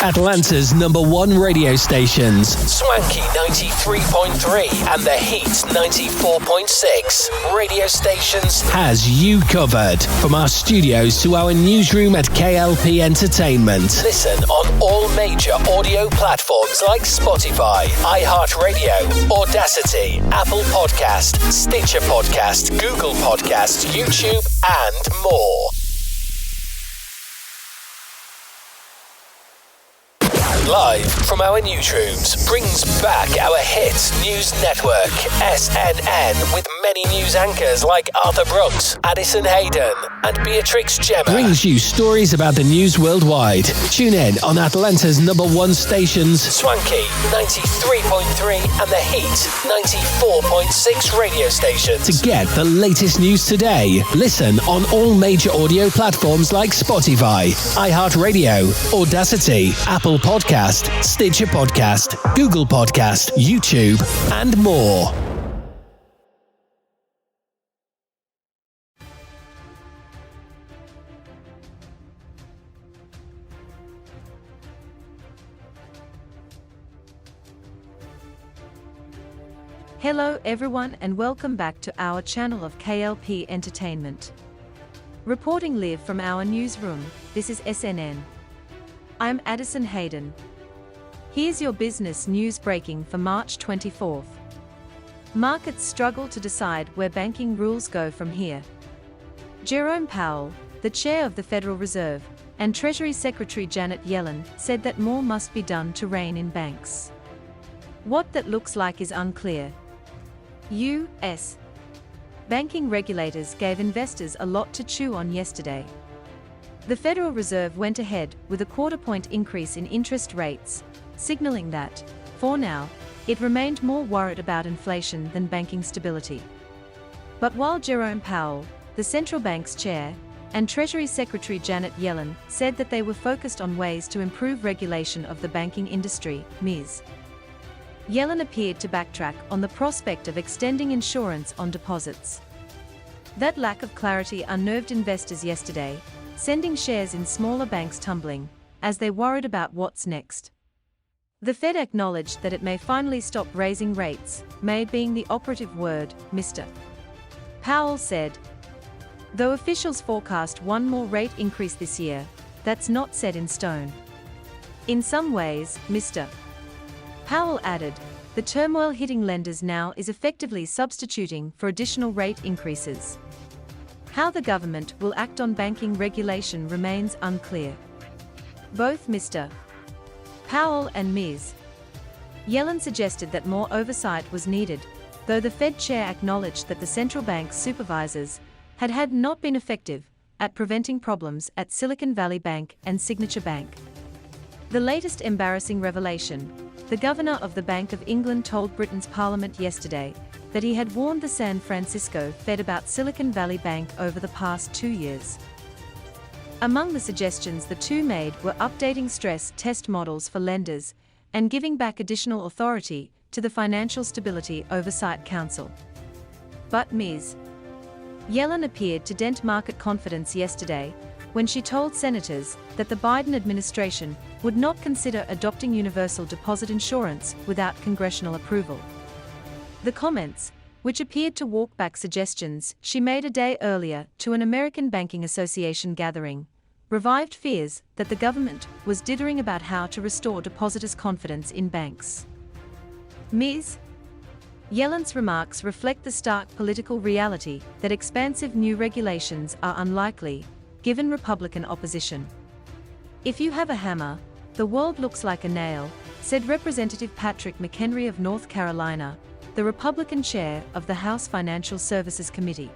Atlanta's #1 radio stations, Swanky 93.3 and The Heat 94.6 radio stations, has you covered. From our studios to our newsroom at K.L.P Entertainment. Listen on all major audio platforms like Spotify, iHeartRadio, Audacity, Apple Podcast, Stitcher Podcast, Google Podcast, YouTube, and more. Live from our newsrooms brings back our hit news network, SNN, with many news anchors like Arthur Brooks, Addison Hayden, and Beatrix Gemma. Brings you stories about the news worldwide. Tune in on Atlanta's #1 stations, Swanky 93.3 and The Heat 94.6 radio stations. To get the latest news today, listen on all major audio platforms like Spotify, iHeartRadio, Audacity, Apple Podcast, Stitcher Podcast, Google Podcast, YouTube, and more. Hello everyone and welcome back to our channel of K.L.P Entertainment. Reporting live from our newsroom, this is SNN. I'm Addison Hayden. Here's your business news breaking for March 24th. Markets struggle to decide where banking rules go from here. Jerome Powell, the chair of the Federal Reserve, and Treasury Secretary Janet Yellen said that more must be done to rein in banks. What that looks like is unclear. U.S. banking regulators gave investors a lot to chew on yesterday. The Federal Reserve went ahead with a quarter-point increase in interest rates, signaling that, for now, it remained more worried about inflation than banking stability. But while Jerome Powell, the central bank's chair, and Treasury Secretary Janet Yellen said that they were focused on ways to improve regulation of the banking industry, Ms. Yellen appeared to backtrack on the prospect of extending insurance on deposits. That lack of clarity unnerved investors yesterday, sending shares in smaller banks tumbling, as they worried about what's next. The Fed acknowledged that it may finally stop raising rates, may being the operative word, Mr. Powell said. Though officials forecast one more rate increase this year, that's not set in stone. In some ways, Mr. Powell added, the turmoil hitting lenders now is effectively substituting for additional rate increases. How the government will act on banking regulation remains unclear. Both Mr. Powell and Ms. Yellen suggested that more oversight was needed, though the Fed chair acknowledged that the central bank's supervisors had not been effective at preventing problems at Silicon Valley Bank and Signature Bank. The latest embarrassing revelation, the governor of the Bank of England told Britain's Parliament yesterday that he had warned the San Francisco Fed about Silicon Valley Bank over the past 2 years. Among the suggestions the two made were updating stress test models for lenders and giving back additional authority to the Financial Stability Oversight Council. But Ms. Yellen appeared to dent market confidence yesterday when she told senators that the Biden administration would not consider adopting universal deposit insurance without congressional approval. The comments, which appeared to walk back suggestions she made a day earlier to an American Banking Association gathering, revived fears that the government was dithering about how to restore depositors' confidence in banks. Ms. Yellen's remarks reflect the stark political reality that expansive new regulations are unlikely, given Republican opposition. If you have a hammer, the world looks like a nail, said Representative Patrick McHenry of North Carolina, the Republican chair of the House Financial Services Committee.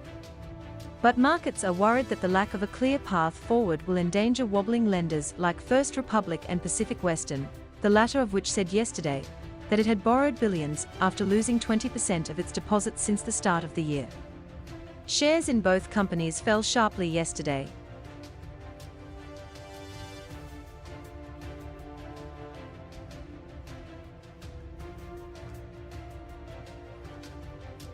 But markets are worried that the lack of a clear path forward will endanger wobbling lenders like First Republic and Pacific Western, the latter of which said yesterday that it had borrowed billions after losing 20% of its deposits since the start of the year. Shares in both companies fell sharply yesterday.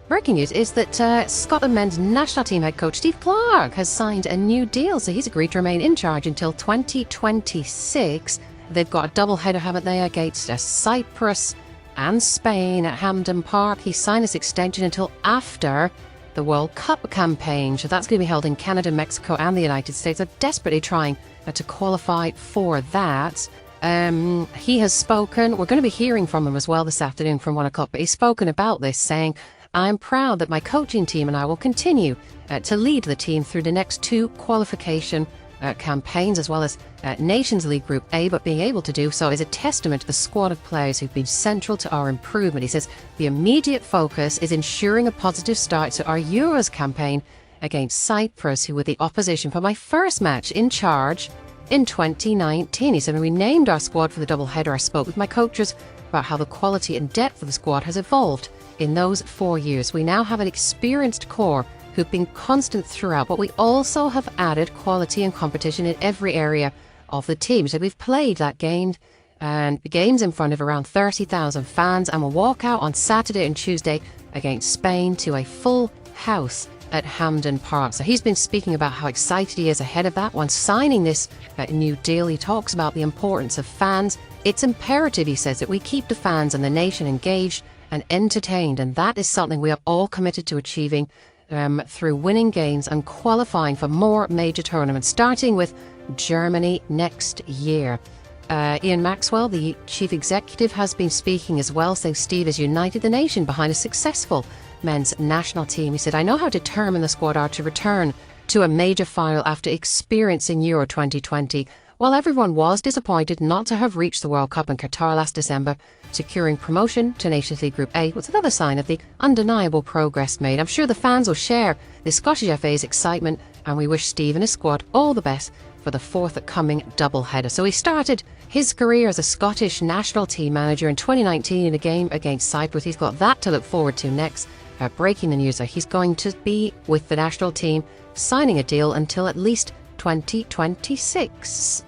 Breaking news is that Scotland men's national team head coach Steve Clarke has signed a new deal, so he's agreed to remain in charge until 2026. They've got a double-header, haven't they, against Cyprus and Spain at Hampden Park. He signed his extension until after the World Cup campaign. So that's going to be held in Canada, Mexico and the United States. They're desperately trying to qualify for that. He has spoken. We're going to be hearing from him as well this afternoon from 1 o'clock. But he's spoken about this, saying, I'm proud that my coaching team and I will continue to lead the team through the next 2 qualification campaigns as well as Nations League Group A, but being able to do so is a testament to the squad of players who've been central to our improvement. He says the immediate focus is ensuring a positive start to our Euros campaign against Cyprus, who were the opposition for my first match in charge in 2019. He said, when we named our squad for the double-header, I spoke with my coaches about how the quality and depth of the squad has evolved in those 4 years. We now have an experienced core who've been constant throughout, but we also have added quality and competition in every area of the team. So we've played that game and the games in front of around 30,000 fans, and we'll walk out on Saturday and Tuesday against Spain to a full house at Hampden Park. So he's been speaking about how excited he is ahead of that. Once signing this new deal, he talks about the importance of fans. It's imperative, he says, that we keep the fans and the nation engaged and entertained, and that is something we are all committed to achieving through winning games and qualifying for more major tournaments, starting with Germany next year. Ian Maxwell, the chief executive, has been speaking as well, saying Steve has united the nation behind a successful men's national team. He said, I know how determined the squad are to return to a major final after experiencing Euro 2020. While everyone was disappointed not to have reached the World Cup in Qatar last December, securing promotion to Nations League Group A was another sign of the undeniable progress made. I'm sure the fans will share the Scottish FA's excitement, and we wish Steve and his squad all the best for the forthcoming double-header. So he started his career as a Scottish national team manager in 2019 in a game against Cyprus. He's got that to look forward to next. Breaking the news that he's going to be with the national team, signing a deal until at least 2026.